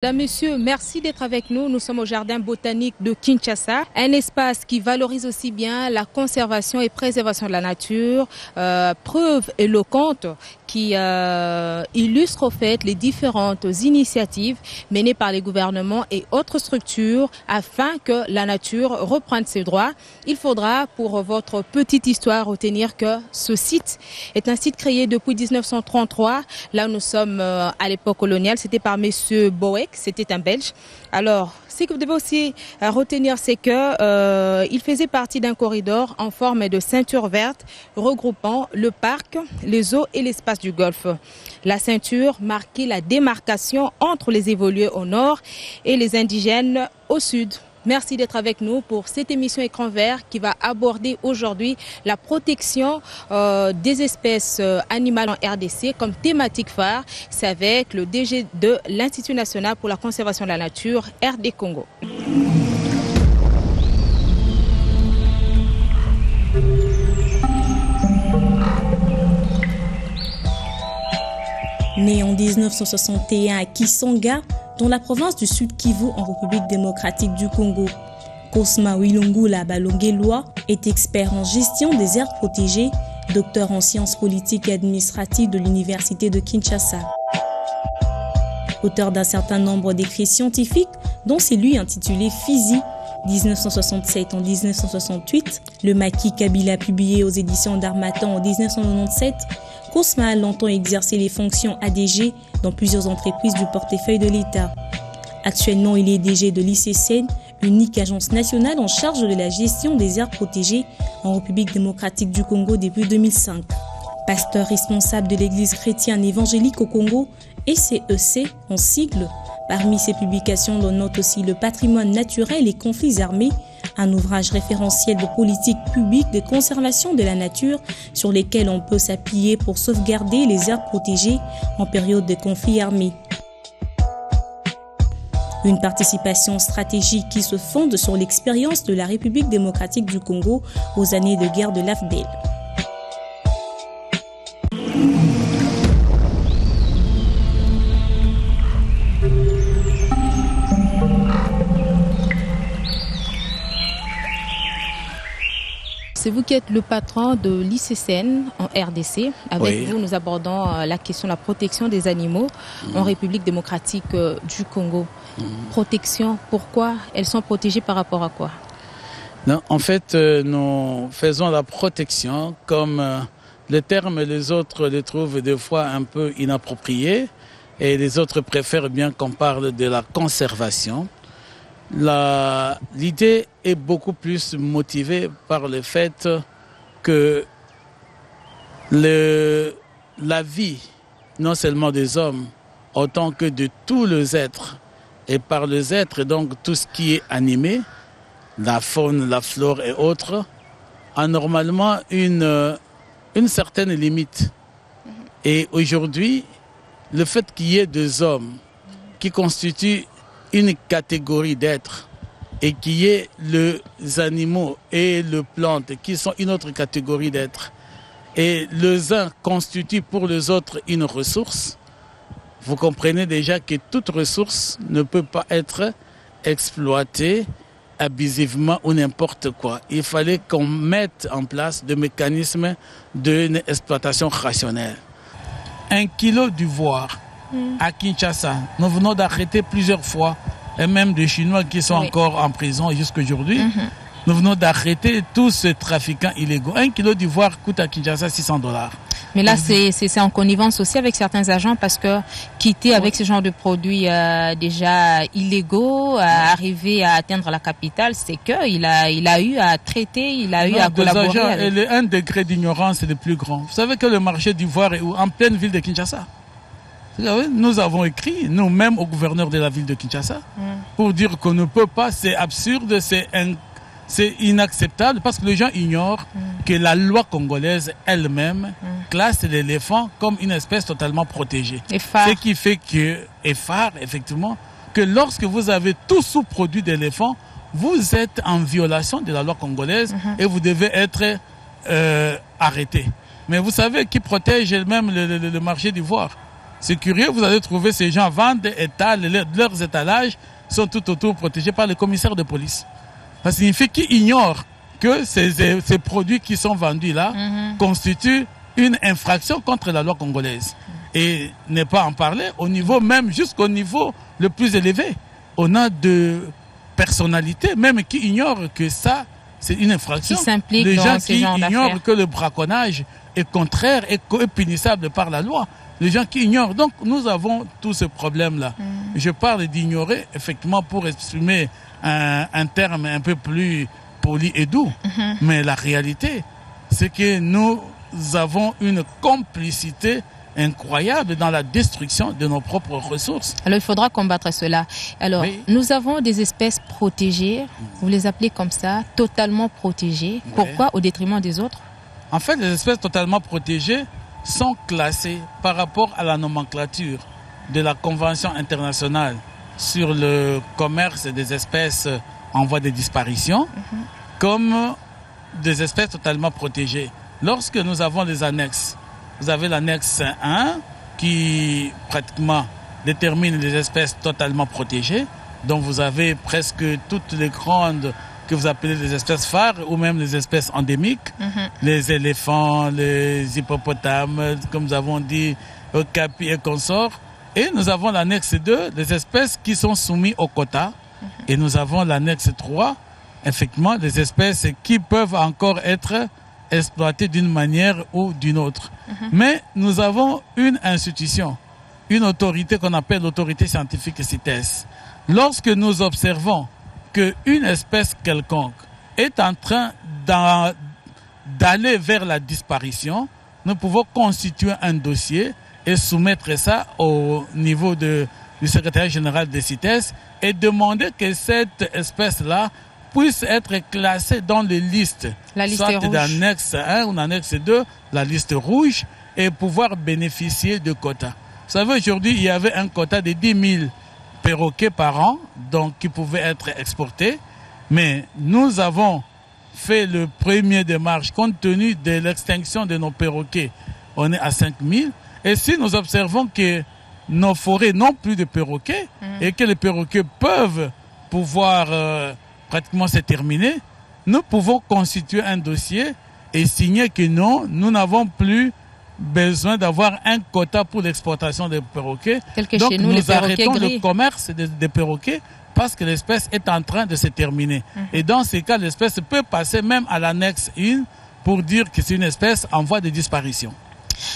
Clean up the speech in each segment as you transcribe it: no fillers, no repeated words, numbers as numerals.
Mesdames, Messieurs, merci d'être avec nous. Nous sommes au Jardin botanique de Kinshasa, un espace qui valorise aussi bien la conservation et préservation de la nature, preuve éloquente qui illustre au fait les différentes initiatives menées par les gouvernements et autres structures afin que la nature reprenne ses droits. Il faudra pour votre petite histoire retenir que ce site est un site créé depuis 1933. Là, nous sommes à l'époque coloniale. C'était par Monsieur Boek. C'était un Belge. Alors, ce que vous devez aussi retenir, c'est que il faisait partie d'un corridor en forme de ceinture verte regroupant le parc, les eaux et l'espace du Golfe. La ceinture marquait la démarcation entre les évolués au nord et les indigènes au sud. Merci d'être avec nous pour cette émission Écran Vert qui va aborder aujourd'hui la protection des espèces animales en RDC comme thématique phare. C'est avec le DG de l'Institut national pour la conservation de la nature, RD Congo. Né en 1961 à Kisanga, dans la province du Sud Kivu en République démocratique du Congo, Cosma Wilungula Balongelwa est expert en gestion des aires protégées, docteur en sciences politiques et administratives de l'Université de Kinshasa. Auteur d'un certain nombre d'écrits scientifiques, dont celui intitulé Fizi, 1967 en 1968, le maquis Kabila publié aux éditions d'Harmattan en 1997, Cosma a longtemps exercé les fonctions ADG dans plusieurs entreprises du portefeuille de l'État. Actuellement, il est DG de l'ICCN, unique agence nationale en charge de la gestion des aires protégées en République démocratique du Congo depuis 2005. Pasteur responsable de l'Église chrétienne évangélique au Congo, ECEC en sigle. Parmi ses publications, on note aussi Le patrimoine naturel et conflits armés, un ouvrage référentiel de politique publique de conservation de la nature sur lesquels on peut s'appuyer pour sauvegarder les aires protégées en période de conflits armés. Une participation stratégique qui se fonde sur l'expérience de la République démocratique du Congo aux années de guerre de l'AFDEL. C'est vous qui êtes le patron de l'ICCN en RDC. Avec vous, nous abordons la question de la protection des animaux en République démocratique du Congo. Protection, pourquoi? Elles sont protégées par rapport à quoi? Non, en fait, nous faisons la protection comme le terme, les autres les trouvent des fois un peu inappropriés et les autres préfèrent bien qu'on parle de la conservation. L'idée est beaucoup plus motivée par le fait que la vie, non seulement des hommes, autant que de tous les êtres, et par les êtres, donc tout ce qui est animé, la faune, la flore et autres, a normalement une certaine limite. Et aujourd'hui, le fait qu'il y ait des hommes qui constituent une catégorie d'êtres et qu'il y ait les animaux et les plantes qui sont une autre catégorie d'êtres et les uns constituent pour les autres une ressource, vous comprenez déjà que toute ressource ne peut pas être exploitée abusivement ou n'importe quoi. Il fallait qu'on mette en place des mécanismes d'une exploitation rationnelle. 1 kilo d'ivoire à Kinshasa, nous venons d'arrêter plusieurs fois, et même des Chinois qui sont encore en prison jusqu'à aujourd'hui. Nous venons d'arrêter tous ces trafiquants illégaux. 1 kilo d'ivoire coûte à Kinshasa $600. Mais là, c'est en connivence aussi avec certains agents parce que quitter avec ce genre de produits déjà illégaux, arriver à atteindre la capitale, c'est qu'il a eu à traiter, il a eu à collaborer. Agents, avec... un degré d'ignorance est le plus grand. Vous savez que le marché d'ivoire est en pleine ville de Kinshasa. Nous avons écrit, nous-mêmes, au gouverneur de la ville de Kinshasa, pour dire qu'on ne peut pas, c'est absurde, c'est inacceptable, parce que les gens ignorent que la loi congolaise elle-même classe l'éléphant comme une espèce totalement protégée. Ce qui fait que, et phare, effectivement, que lorsque vous avez tout sous-produit d'éléphant, vous êtes en violation de la loi congolaise et vous devez être arrêté. Mais vous savez qui protège même le marché d'ivoire? C'est curieux, vous allez trouver ces gens vendent, étalent, leurs étalages sont tout autour protégés par les commissaires de police. Ça signifie qu'ils ignorent que ces produits qui sont vendus là constituent une infraction contre la loi congolaise. Et ne pas en parler au niveau même, jusqu'au niveau le plus élevé. On a de personnalités même qui ignorent que ça, c'est une infraction. Qui s'impliquent les dans gens ces qui genres ignorent d'affaires. que le braconnage est contraire et punissable par la loi. Les gens qui ignorent. Donc nous avons tout ce problème-là. Je parle d'ignorer, effectivement, pour exprimer un terme un peu plus poli et doux. Mais la réalité, c'est que nous avons une complicité incroyable dans la destruction de nos propres ressources. Alors il faudra combattre cela. Alors Oui. nous avons des espèces protégées, vous les appelez comme ça, totalement protégées. Oui. Pourquoi au détriment des autres? En fait, les espèces totalement protégées sont classées par rapport à la nomenclature de la Convention internationale sur le commerce des espèces en voie de disparition comme des espèces totalement protégées. Lorsque nous avons les annexes, vous avez l'annexe 1 qui pratiquement détermine les espèces totalement protégées. Donc vous avez presque toutes les grandes que vous appelez les espèces phares ou même les espèces endémiques, les éléphants, les hippopotames, comme nous avons dit, okapis et consorts. Et nous avons l'annexe 2, les espèces qui sont soumises au quota. Et nous avons l'annexe 3, effectivement, les espèces qui peuvent encore être exploitées d'une manière ou d'une autre. Mais nous avons une institution, une autorité qu'on appelle l'autorité scientifique CITES. Lorsque nous observons qu'une espèce quelconque est en train d'aller vers la disparition, nous pouvons constituer un dossier et soumettre ça au niveau du secrétaire général des CITES et demander que cette espèce-là puisse être classée dans les listes, La liste soit rouge. d'annexe 1 ou d'annexe 2, la liste rouge, et pouvoir bénéficier de quotas. Vous savez, aujourd'hui, il y avait un quota de 10 000 perroquets par an, donc qui pouvaient être exportés, mais nous avons fait le premier démarche compte tenu de l'extinction de nos perroquets. On est à 5 000, et si nous observons que nos forêts n'ont plus de perroquets et que les perroquets peuvent pouvoir pratiquement se terminer, nous pouvons constituer un dossier et signer que non, nous n'avons plus besoin d'avoir un quota pour l'exportation des perroquets. Tel que Donc chez nous, les nous perroquets arrêtons gris. le commerce des perroquets parce que l'espèce est en train de se terminer. Et dans ces cas, l'espèce peut passer même à l'annexe 1 pour dire que c'est une espèce en voie de disparition.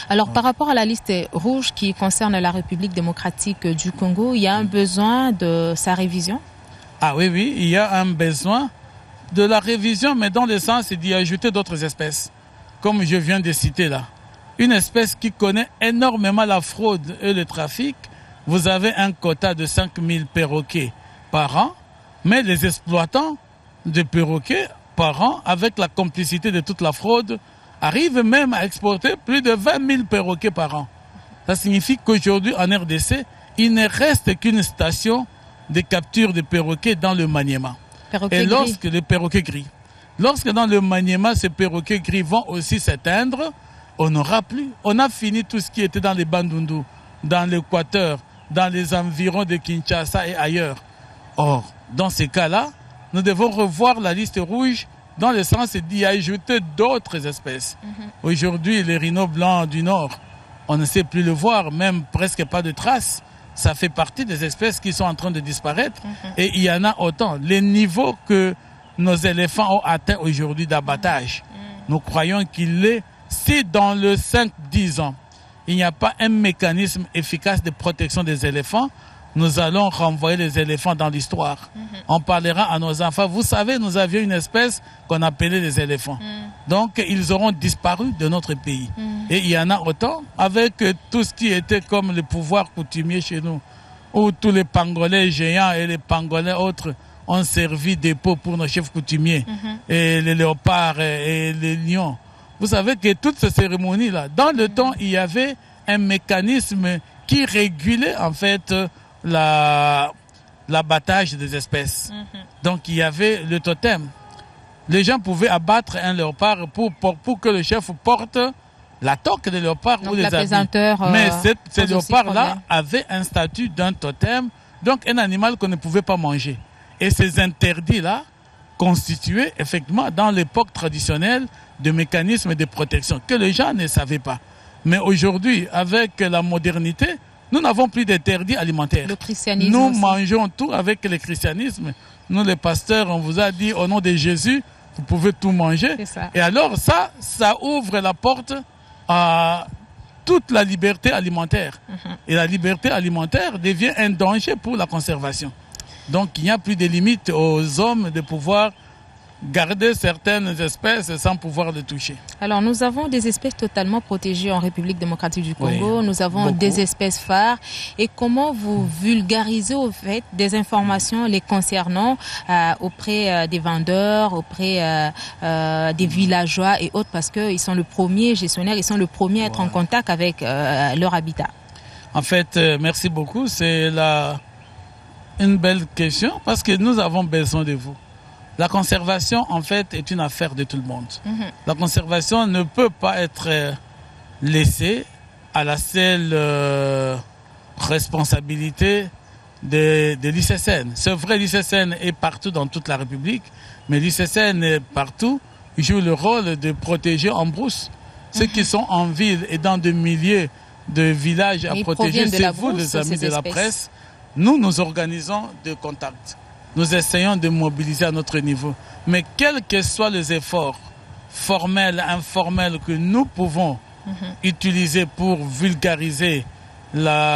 Alors, par rapport à la liste rouge qui concerne la République démocratique du Congo, il y a un besoin de sa révision? Ah oui, oui, il y a un besoin de la révision, mais dans le sens d'y ajouter d'autres espèces, comme je viens de citer là. Une espèce qui connaît énormément la fraude et le trafic, vous avez un quota de 5 000 perroquets par an, mais les exploitants de perroquets par an, avec la complicité de toute la fraude, arrivent même à exporter plus de 20 000 perroquets par an. Ça signifie qu'aujourd'hui, en RDC, il ne reste qu'une station de capture de perroquets dans le Maniema. Perroquet Et gris. lorsque les perroquets gris, lorsque dans le Maniema, ces perroquets gris vont aussi s'éteindre, on n'aura plus. On a fini tout ce qui était dans les Bandundu, dans l'Équateur, dans les environs de Kinshasa et ailleurs. Or, dans ces cas-là, nous devons revoir la liste rouge dans le sens d'y ajouter d'autres espèces. Aujourd'hui, les rhinos blancs du Nord, on ne sait plus le voir, même presque pas de traces. Ça fait partie des espèces qui sont en train de disparaître. Et il y en a autant. Les niveaux que nos éléphants ont atteints aujourd'hui d'abattage, nous croyons qu'il est, si dans le 5-10 ans, il n'y a pas un mécanisme efficace de protection des éléphants, nous allons renvoyer les éléphants dans l'histoire. On parlera à nos enfants. Vous savez, nous avions une espèce qu'on appelait les éléphants. Donc, ils auront disparu de notre pays. Et il y en a autant avec tout ce qui était comme le pouvoir coutumier chez nous, où tous les pangolais géants et les pangolais autres ont servi d'épaule pour nos chefs coutumiers, et les léopards et les lions. Vous savez que toutes ces cérémonies-là, dans le temps, il y avait un mécanisme qui régulait en fait l'abattage des espèces. Donc il y avait le totem. Les gens pouvaient abattre un léopard pour que le chef porte la toque de léopard donc ou les habits. Mais ces léopards-là avaient un statut d'un totem, donc un animal qu'on ne pouvait pas manger. Et ces interdits-là constituaient effectivement dans l'époque traditionnelle de mécanismes de protection que les gens ne savaient pas. Mais aujourd'hui, avec la modernité, nous n'avons plus d'interdits alimentaires. Le christianisme nous aussi. mangeons tout avec le christianisme. Nous, les pasteurs, on vous a dit au nom de Jésus, vous pouvez tout manger. Et alors ça ouvre la porte à toute la liberté alimentaire. Et la liberté alimentaire devient un danger pour la conservation. Donc il n'y a plus de limite aux hommes de pouvoir garder certaines espèces sans pouvoir les toucher. Alors nous avons des espèces totalement protégées en République démocratique du Congo, nous avons des espèces phares. Et comment vous vulgarisez au fait des informations les concernant auprès des vendeurs, auprès des villageois et autres, parce qu'ils sont le premier gestionnaire, ils sont le premier à être en contact avec leur habitat. En fait, merci beaucoup, c'est une belle question parce que nous avons besoin de vous. La conservation, en fait, est une affaire de tout le monde. La conservation ne peut pas être laissée à la seule responsabilité de l'ICCN. C'est vrai, l'ICCN est partout dans toute la République, mais l'ICCN partout joue le rôle de protéger en brousse. Ceux qui sont en ville et dans des milliers de villages à protéger, c'est vous, les amis de la presse. Nous organisons des contacts. Nous essayons de mobiliser à notre niveau. Mais quels que soient les efforts formels, informels que nous pouvons utiliser pour vulgariser,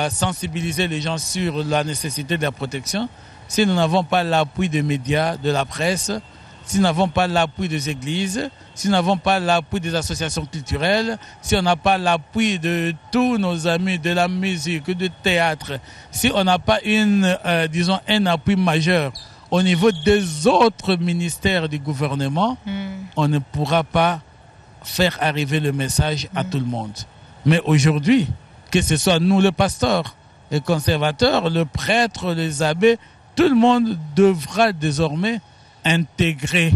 sensibiliser les gens sur la nécessité de la protection, si nous n'avons pas l'appui des médias, de la presse, si nous n'avons pas l'appui des églises, si nous n'avons pas l'appui des associations culturelles, si on n'a pas l'appui de tous nos amis de la musique, du théâtre, si on n'a pas un appui majeur au niveau des autres ministères du gouvernement, on ne pourra pas faire arriver le message à tout le monde. Mais aujourd'hui, que ce soit nous les pasteurs, les conservateurs, le prêtre, les abbés, tout le monde devra désormais intégrer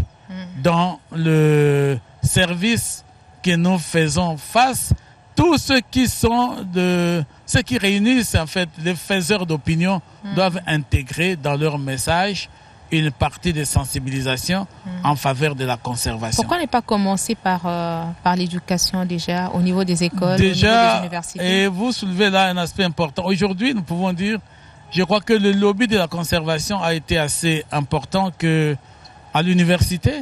dans le service que nous faisons face tous ceux qui ceux qui réunissent en fait les faiseurs d'opinion doivent intégrer dans leur message une partie de sensibilisation en faveur de la conservation. Pourquoi ne pas commencer par l'éducation déjà au niveau des écoles, au niveau des universités? Et vous soulevez là un aspect important. Aujourd'hui, nous pouvons dire, je crois que le lobby de la conservation a été assez important que à l'université.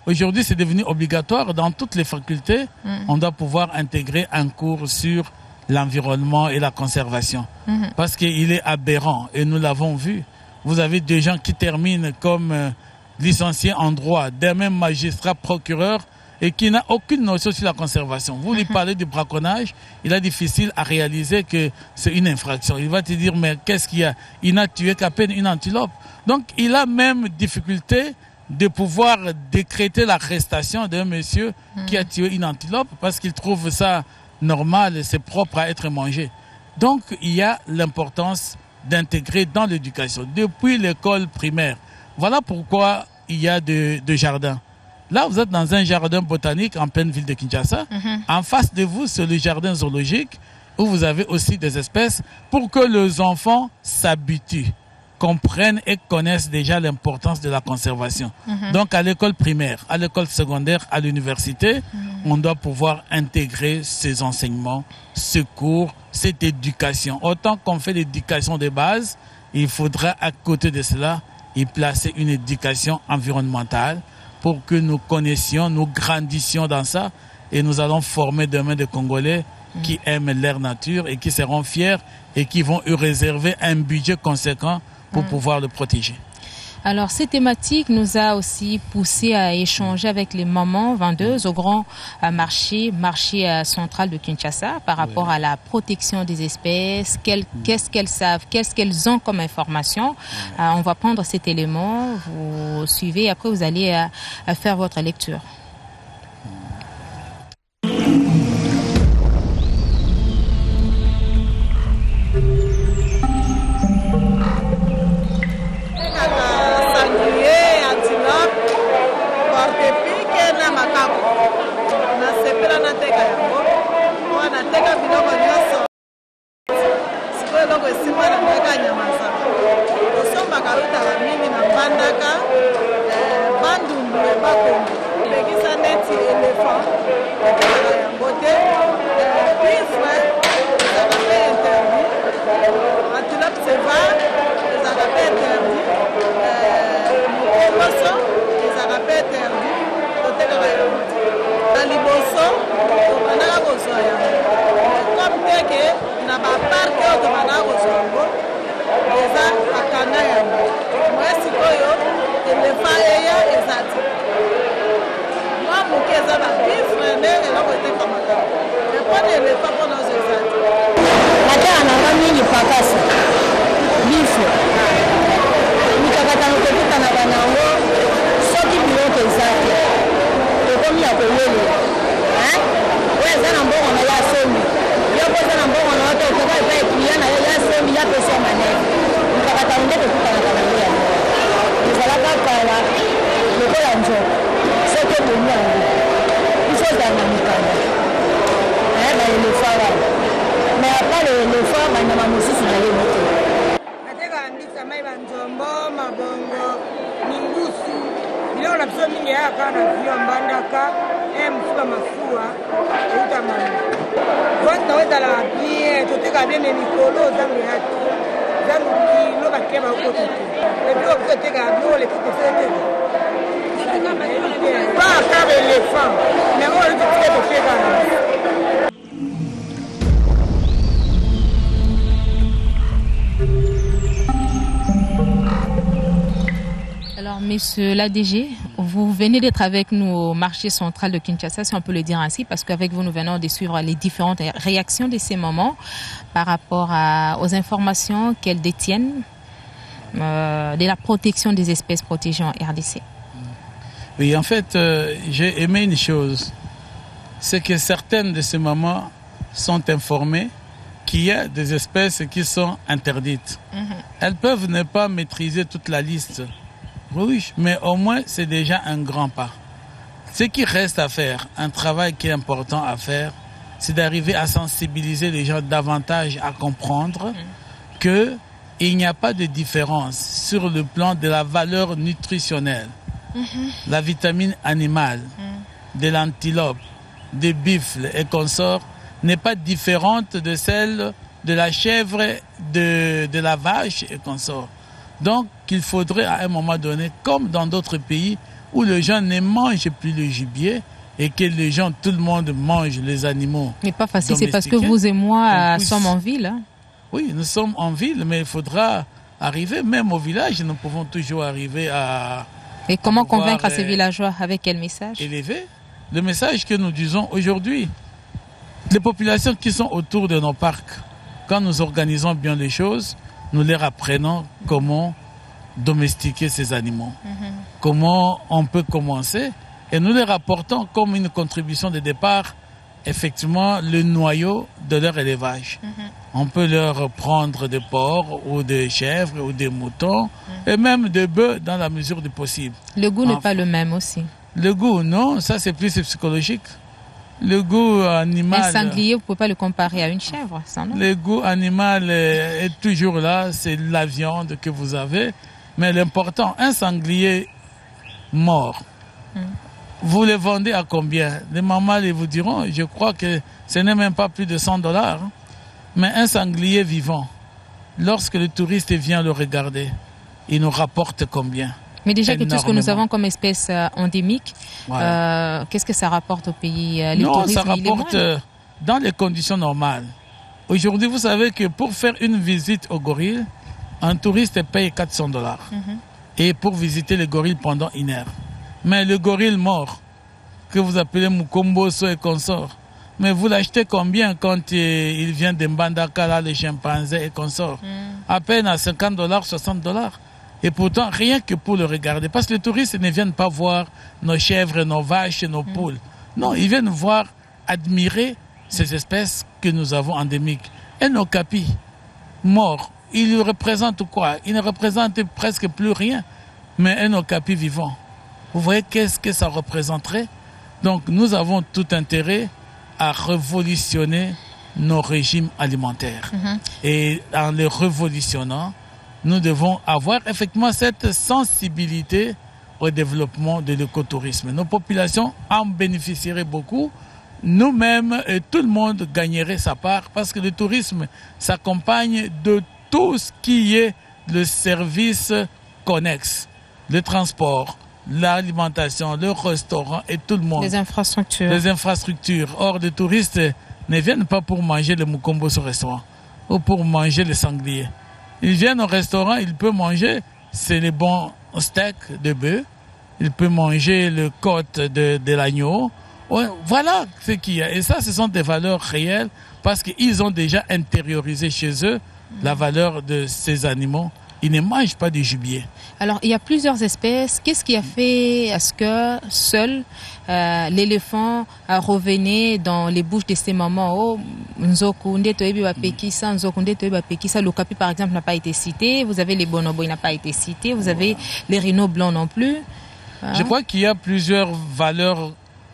Aujourd'hui, c'est devenu obligatoire dans toutes les facultés. On doit pouvoir intégrer un cours sur l'environnement et la conservation. Parce qu'il est aberrant et nous l'avons vu. Vous avez des gens qui terminent comme licenciés en droit, d'un même magistrat procureur et qui n'a aucune notion sur la conservation. Vous lui parlez du braconnage, il est difficile à réaliser que c'est une infraction. Il va te dire, mais qu'est-ce qu'il y a? Il n'a tué qu'à peine une antilope. Donc, il a même difficulté de pouvoir décréter l'arrestation d'un monsieur qui a tué une antilope parce qu'il trouve ça normal et c'est propre à être mangé. Donc, il y a l'importance d'intégrer dans l'éducation, depuis l'école primaire. Voilà pourquoi il y a des jardins. Là, vous êtes dans un jardin botanique en pleine ville de Kinshasa. En face de vous, c'est le jardin zoologique où vous avez aussi des espèces pour que les enfants s'habituent, comprennent et connaissent déjà l'importance de la conservation. Donc, à l'école primaire, à l'école secondaire, à l'université, on doit pouvoir intégrer ces enseignements, ce cours, cette éducation. Autant qu'on fait l'éducation de base, il faudra à côté de cela y placer une éducation environnementale pour que nous connaissions, nous grandissions dans ça et nous allons former demain des Congolais qui aiment leur nature et qui seront fiers et qui vont y réserver un budget conséquent pour pouvoir le protéger. Alors, cette thématique nous a aussi poussé à échanger avec les mamans vendeuses au grand marché central de Kinshasa par rapport à la protection des espèces, qu'est-ce qu'elles savent, qu'est-ce qu'elles ont comme information. On va prendre cet élément, vous suivez et après vous allez faire votre lecture. Mbandaka, Bandundu et Bakongo. Qui s'en est éléphant, beauté, bifre, les agapés interdits, antilope sévère, les agapés interdits, mokoboso, les agapés interdits, la liboso, on a besoin. Comme tel que n'a pas parc de Managosango, les Akana, moi si koyo, éléphant et ezati. Moi eza ba bifre nde eloko etekamaka epona elefa mpona ozeza te atala nanga mingi pakasa bifre mikakatano kokutanaka nango soki biloko eza te tokomi ya koyelela oyo eza na mbongo na ya somi yo mpo eza na mbongo na yo te okoka epai eklia na yo ya somi ya pesa manene mikakatano nde tokutanaka nango yango ezalaka kala lokola nzoko soki eboni yango biso ezala na mikanda baelefa wana me apart elefa banyama mosusu nayebi te natekaka mbisa mai banzombo mabongo mingusu biloko na biso mingi eyaka na vio mbandaka mosu bamasuwa euta mama vente nao ezalaka bien totekaka bien me mikolo ozango ya te zango kilo bakile bakota te ebiloko biso etekaka biloko lefuta eseteka pas car éléphant mais on le dit que c'est Alors, monsieur l'ADG, vous venez d'être avec nous au marché central de Kinshasa, si on peut le dire ainsi, parce qu'avec vous, nous venons de suivre les différentes réactions de ces moments par rapport aux informations qu'elles détiennent de la protection des espèces protégées en RDC. Oui, en fait, j'ai aimé une chose, c'est que certaines de ces mamans sont informées qu'il y a des espèces qui sont interdites. Elles peuvent ne pas maîtriser toute la liste, oui, mais au moins c'est déjà un grand pas. Ce qui reste à faire, un travail qui est important à faire, c'est d'arriver à sensibiliser les gens davantage à comprendre qu'il n'y a pas de différence sur le plan de la valeur nutritionnelle. La vitamine animale de l'antilope, des buffles et consorts n'est pas différente de celle de la chèvre, de la vache et consorts. Donc, il faudrait à un moment donné, comme dans d'autres pays où les gens ne mangent plus le gibier et que les gens, tout le monde mange les animaux. Mais pas facile, c'est parce que vous et moi sommes en ville. Hein? Oui, nous sommes en ville, mais il faudra arriver, même au village, nous pouvons toujours arriver à... Et comment convaincre ces villageois? Avec quel message? Élever le message que nous disons aujourd'hui. Les populations qui sont autour de nos parcs, quand nous organisons bien les choses, nous leur apprenons comment domestiquer ces animaux, comment on peut commencer, et nous leur apportons comme une contribution de départ, effectivement, le noyau de leur élevage. On peut leur prendre des porcs ou des chèvres ou des moutons et même des bœufs dans la mesure du possible. Le goût n'est pas le même aussi. Le goût, non, ça c'est plus psychologique. Le goût animal... Un sanglier, vous ne pouvez pas le comparer à une chèvre, ça, non? Le goût animal est toujours là, c'est la viande que vous avez. Mais l'important, un sanglier mort, vous le vendez à combien? Les mamans ils vous diront, je crois que ce n'est même pas plus de $100. Mais un sanglier vivant, lorsque le touriste vient le regarder, il nous rapporte combien? Mais déjà que tout ce que nous avons comme espèce endémique, voilà. Qu'est-ce que ça rapporte au pays? Non, ça rapporte dans les conditions normales. Aujourd'hui, vous savez que pour faire une visite au gorille, un touriste paye $400. Et pour visiter le gorille pendant 1 heure. Mais le gorille mort, que vous appelez Mukomboso et consorts, mais vous l'achetez combien quand il vient de Mbandaka, là, les chimpanzés et consorts? À peine à $50, $60. Et pourtant, rien que pour le regarder. Parce que les touristes ne viennent pas voir nos chèvres, nos vaches, nos poules. Non, ils viennent voir, admirer ces espèces que nous avons endémiques. Et nos capis, morts, ils représentent quoi? Ils ne représentent presque plus rien. Mais un okapi vivant, vous voyez qu'est-ce que ça représenterait? Donc nous avons tout intérêt à révolutionner nos régimes alimentaires. Et en les révolutionnant, nous devons avoir effectivement cette sensibilité au développement de l'écotourisme. Nos populations en bénéficieraient beaucoup. Nous-mêmes, et tout le monde gagnerait sa part parce que le tourisme s'accompagne de tout ce qui est le service connexe, le transport, l'alimentation, le restaurant et tout le monde. Les infrastructures. Les infrastructures. Or, les touristes ne viennent pas pour manger le mukombo au restaurant ou pour manger le sanglier. Ils viennent au restaurant, ils peuvent manger, c'est les bons steaks de bœuf, ils peuvent manger le côte de l'agneau. Ouais, voilà ce qu'il y a. Et ça, ce sont des valeurs réelles parce qu'ils ont déjà intériorisé chez eux la valeur de ces animaux. Ils ne mangent pas du gibier. Alors, il y a plusieurs espèces. Qu'est-ce qui a fait à ce que seul l'éléphant revenait dans les bouches de ses mamans? Oh, Nzokunde Toebi Wapekisa, Nzokunde Toebi Wapekisa. L'okapi, par exemple, n'a pas été cité. Vous avez les bonobos, il n'a pas été cité. Vous avez les rhinos blancs non plus. Je crois qu'il y a plusieurs valeurs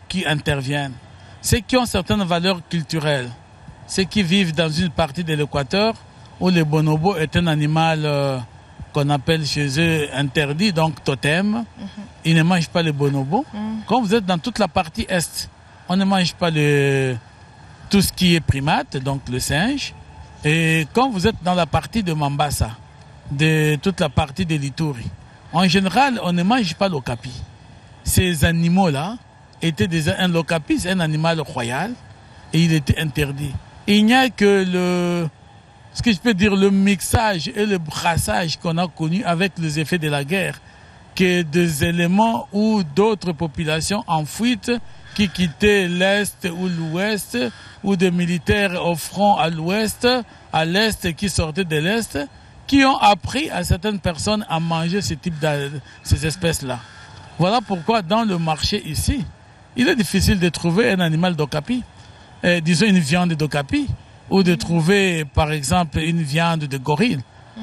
qui interviennent. Ceux qui ont certaines valeurs culturelles, ceux qui vivent dans une partie de l'Équateur où le bonobo est un animal qu'on appelle chez eux interdit, donc totem. Ils ne mangent pas le bonobo. Quand vous êtes dans toute la partie est, on ne mange pas tout ce qui est primate, donc le singe. Et quand vous êtes dans la partie de Mambasa, de toute la partie de l'Ituri, en général, on ne mange pas l'okapi. Ces animaux-là étaient un l'okapi, c'est un animal royal, et il était interdit. Et il n'y a que ce que je peux dire, le mixage et le brassage qu'on a connu avec les effets de la guerre, que des éléments ou d'autres populations en fuite qui quittaient l'Est ou l'Ouest, ou des militaires au front à l'Ouest, à l'Est qui sortaient de l'Est, qui ont appris à certaines personnes à manger ces espèces-là. Voilà pourquoi dans le marché ici, il est difficile de trouver un animal d'okapi, disons une viande d'okapi, ou de trouver, par exemple, une viande de gorille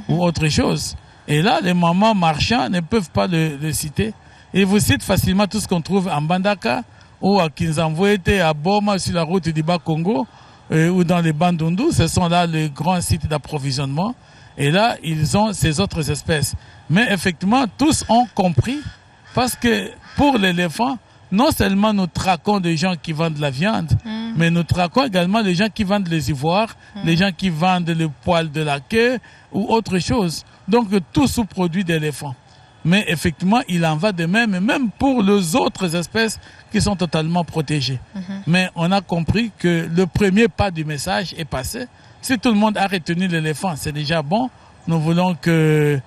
ou autre chose. Et là, les mamans marchands ne peuvent pas le citer. Ils vous citent facilement tout ce qu'on trouve en Bandaka ou à Kinzamvouete, à Boma, sur la route du Bas-Congo, ou dans les Bandundu. Ce sont là les grands sites d'approvisionnement. Et là, ils ont ces autres espèces. Mais effectivement, tous ont compris parce que pour l'éléphant, non seulement nous traquons des gens qui vendent de la viande, mais nous traquons également les gens qui vendent les ivoires, les gens qui vendent le poil de la queue ou autre chose. Donc tout sous-produit d'éléphant. Mais effectivement, il en va de même pour les autres espèces qui sont totalement protégées. Mais on a compris que le premier pas du message est passé. Si tout le monde a retenu l'éléphant, c'est déjà bon. Nous voulons qu'on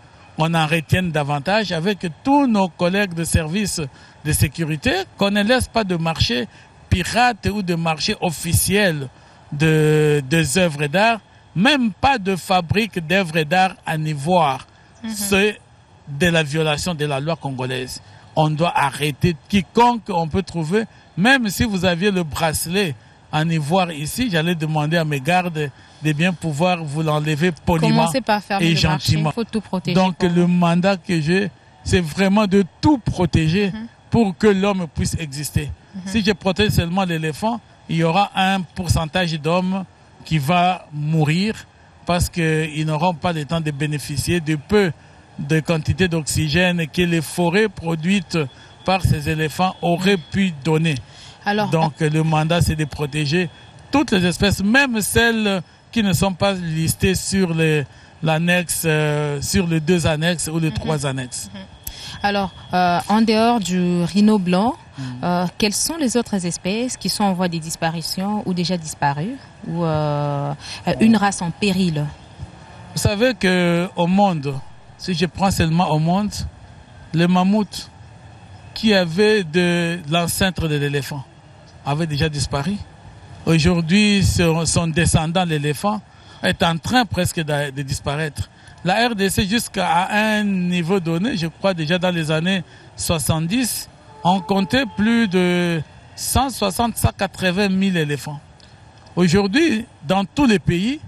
en retienne davantage avec tous nos collègues de services de sécurité, qu'on ne laisse pas de marché pirate ou de marché officiel des œuvres d'art, même pas de fabrique d'œuvres d'art en ivoire. C'est de la violation de la loi congolaise. On doit arrêter quiconque on peut trouver, même si vous aviez le bracelet en ivoire ici, j'allais demander à mes gardes de bien pouvoir vous l'enlever poliment et gentiment. Il faut tout protéger. Donc le mandat que j'ai, c'est vraiment de tout protéger pour que l'homme puisse exister. Si je protège seulement l'éléphant, il y aura un pourcentage d'hommes qui va mourir parce qu'ils n'auront pas le temps de bénéficier de peu de quantité d'oxygène que les forêts produites par ces éléphants auraient pu donner. Alors, donc le mandat, c'est de protéger toutes les espèces, même celles qui ne sont pas listées sur l'annexe, sur les 2 annexes ou les 3 annexes. Alors, en dehors du rhino blanc, quelles sont les autres espèces qui sont en voie de disparition ou déjà disparues ou une race en péril? Vous savez qu'au monde, si je prends seulement au monde, le mammouth qui avait l'ancêtre de l'éléphant avait déjà disparu. Aujourd'hui, son descendant, l'éléphant, est en train presque de disparaître. La RDC, jusqu'à un niveau donné, je crois déjà dans les années 70, on comptait plus de 180 000 éléphants. Aujourd'hui, dans tous les pays,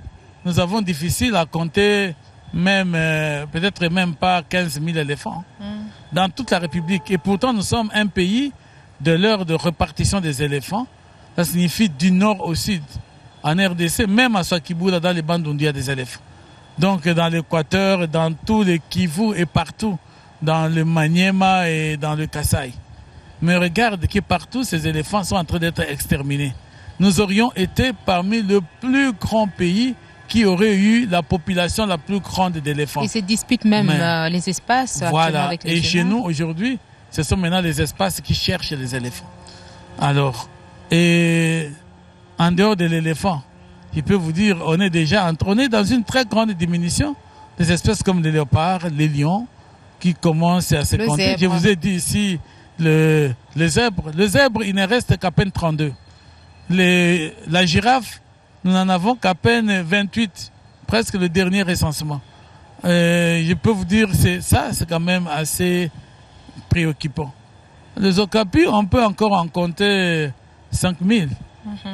nous avons difficile à compter peut-être même pas 15 000 éléphants dans toute la République. Et pourtant, nous sommes un pays de l'heure de répartition des éléphants. Ça signifie du nord au sud. En RDC, même à Swakibula, dans les Bandundu, il y a des éléphants. Donc dans l'Équateur, dans tous les Kivu et partout, dans le Maniema et dans le Kasaï. Mais regarde que partout ces éléphants sont en train d'être exterminés. Nous aurions été parmi le plus grand pays qui aurait eu la population la plus grande d'éléphants. Ils se disputent même les espaces. Voilà, avec les et chez nous aujourd'hui, ce sont maintenant les espaces qui cherchent les éléphants. Alors, et en dehors de l'éléphant, je peux vous dire, on est dans une très grande diminution des espèces comme les léopards, les lions, qui commencent à se compter. Je vous ai dit ici, le zèbre. Le zèbre, il ne reste qu'à peine 32. La girafe, nous n'en avons qu'à peine 28, presque le dernier recensement. Je peux vous dire, c'est quand même assez préoccupant. Les okapis, on peut encore en compter 5000.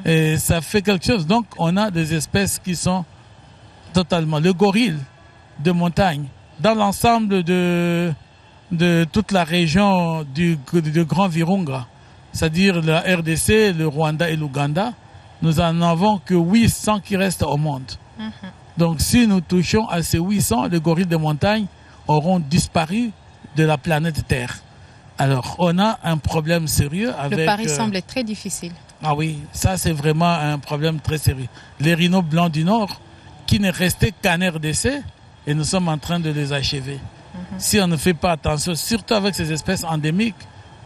Et ça fait quelque chose. Donc, on a des espèces qui sont totalement... Le gorille de montagne, dans l'ensemble de toute la région du Grand Virunga, c'est-à-dire la RDC, le Rwanda et l'Ouganda, nous en avons que 800 qui restent au monde. Donc, si nous touchons à ces 800, les gorilles de montagne auront disparu de la planète Terre. Alors, on a un problème sérieux avec... Le pari semble très difficile. Ah oui, ça c'est vraiment un problème très sérieux. Les rhinos blancs du Nord, qui ne restaient qu'en RDC, et nous sommes en train de les achever. Si on ne fait pas attention, surtout avec ces espèces endémiques,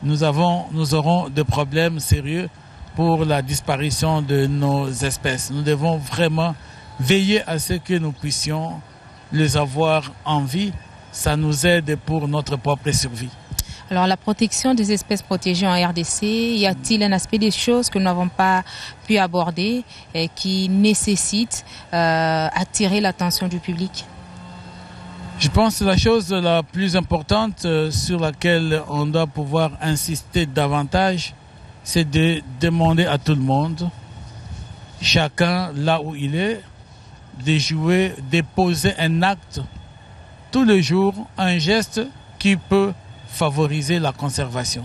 nous aurons des problèmes sérieux pour la disparition de nos espèces. Nous devons vraiment veiller à ce que nous puissions les avoir en vie. Ça nous aide pour notre propre survie. Alors, la protection des espèces protégées en RDC, y a-t-il un aspect des choses que nous n'avons pas pu aborder et qui nécessite attirer l'attention du public? Je pense que la chose la plus importante sur laquelle on doit pouvoir insister davantage, c'est de demander à tout le monde, chacun là où il est, de poser un acte tous les jours, un geste qui peut favoriser la conservation.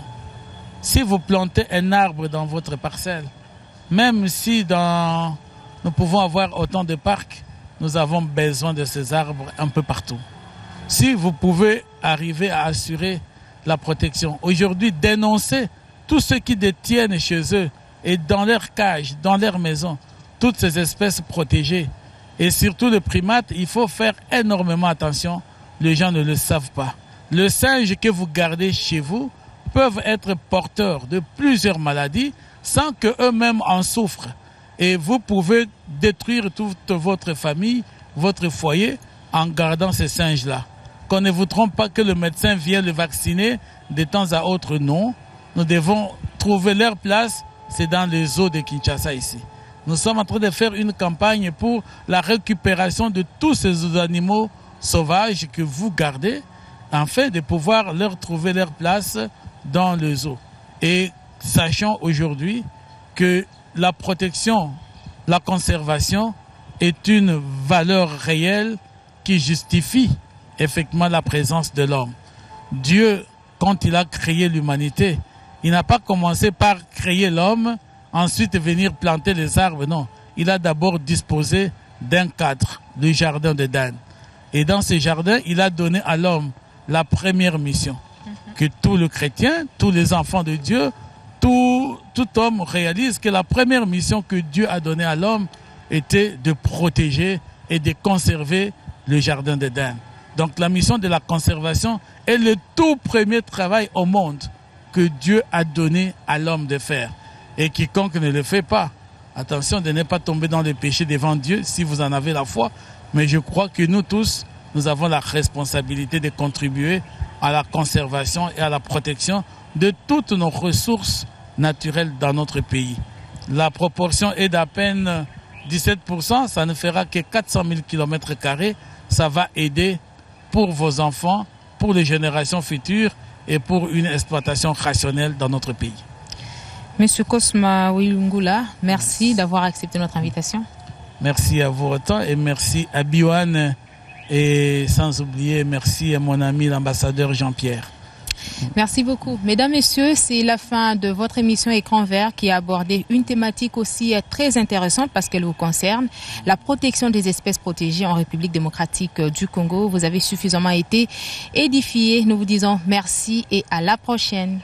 Si vous plantez un arbre dans votre parcelle, même si nous pouvons avoir autant de parcs, nous avons besoin de ces arbres un peu partout. Si vous pouvez arriver à assurer la protection, aujourd'hui dénoncer tous ceux qui détiennent chez eux et dans leurs cages, dans leurs maisons, toutes ces espèces protégées, et surtout les primates, il faut faire énormément attention, les gens ne le savent pas. Les singes que vous gardez chez vous peuvent être porteurs de plusieurs maladies sans qu'eux-mêmes en souffrent. Et vous pouvez détruire toute votre famille, votre foyer, en gardant ces singes-là. Qu'on ne vous trompe pas que le médecin vienne le vacciner de temps à autre, non. Nous devons trouver leur place, c'est dans les zoos de Kinshasa ici. Nous sommes en train de faire une campagne pour la récupération de tous ces animaux sauvages que vous gardez, afin de pouvoir leur trouver leur place dans le zoo. Et sachant aujourd'hui que la protection, la conservation est une valeur réelle qui justifie effectivement la présence de l'homme. Dieu, quand il a créé l'humanité, il n'a pas commencé par créer l'homme, ensuite venir planter les arbres, non. Il a d'abord disposé d'un cadre, le jardin d'Éden. Et dans ce jardin, il a donné à l'homme la première mission, que tous les chrétiens, tous les enfants de Dieu, tout homme réalise que la première mission que Dieu a donnée à l'homme était de protéger et de conserver le jardin d'Éden. Donc la mission de la conservation est le tout premier travail au monde que Dieu a donné à l'homme de faire. Et quiconque ne le fait pas, attention de ne pas tomber dans le péché devant Dieu si vous en avez la foi, mais je crois que nous tous, nous avons la responsabilité de contribuer à la conservation et à la protection de toutes nos ressources naturelles dans notre pays. La proportion est d'à peine 17%, ça ne fera que 400 000 km². Ça va aider pour vos enfants, pour les générations futures et pour une exploitation rationnelle dans notre pays. Monsieur Cosma Wilungula, merci d'avoir accepté notre invitation. Merci à vous autant et merci à Biwan et sans oublier merci à mon ami l'ambassadeur Jean-Pierre. Merci beaucoup. Mesdames, Messieurs, c'est la fin de votre émission Écran Vert qui a abordé une thématique aussi très intéressante parce qu'elle vous concerne, la protection des espèces protégées en République démocratique du Congo. Vous avez suffisamment été édifiés. Nous vous disons merci et à la prochaine.